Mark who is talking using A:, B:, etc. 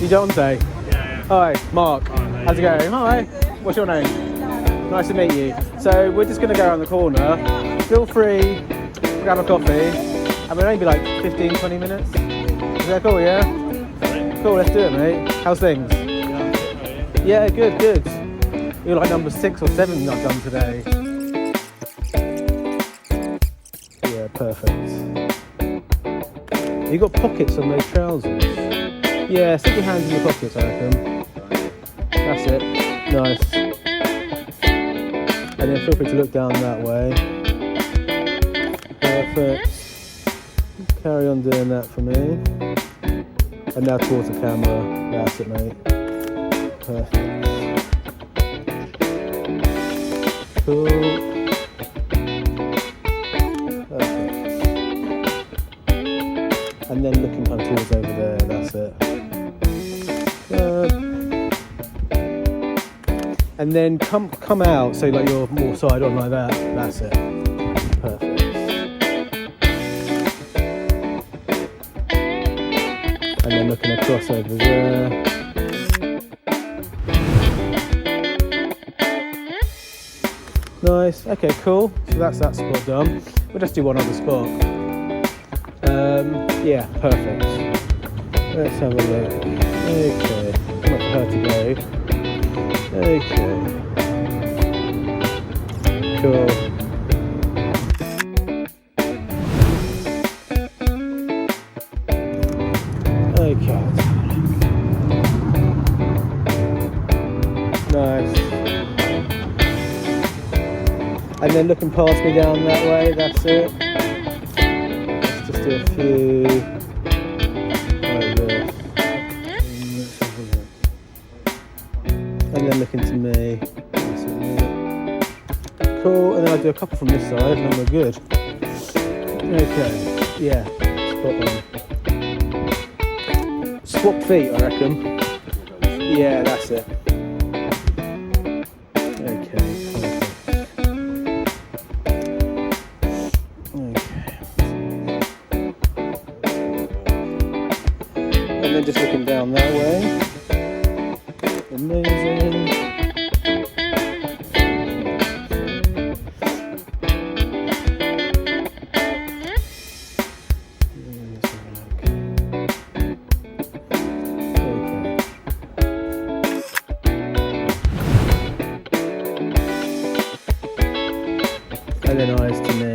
A: You Dante?
B: Yeah.
A: Hi, Mark.
B: Hi,
A: How's it going? Hi. What's your name? Nice to meet you. So we're just going to go around the corner. Feel free to grab a coffee. And we'll only be like 15-20 minutes. Is that cool, yeah? Cool, let's do it, mate. How's things? Yeah, good. You're like number 6 or 7 I've done today. Yeah, perfect. You got pockets on those trousers? Yeah, stick your hands in your pockets, I reckon. That's it. Nice. And then feel free to look down that way. Perfect. Carry on doing that for me. And now towards the camera. That's it, mate. Perfect. Cool. Perfect. And then looking kind of towards over there. That's it. And then come out, so like you're more side on like that. That's it. Perfect. And then looking across over there. Nice. Okay, cool. So that's that spot done. We'll just do one other spot. Yeah, perfect. Let's have a look. Okay. Not for her to go. Okay. Cool. Okay. Nice. And then looking past me down that way, that's it. Let's just do a few like this. And then looking to me. That's it, mate. Cool, and then I'll do a couple from this side and then we're good. Okay, yeah, spot on. Swap feet, I reckon. Yeah, that's it. Okay, perfect. Okay. And then just looking down that way. Amazing. And then eyes to me.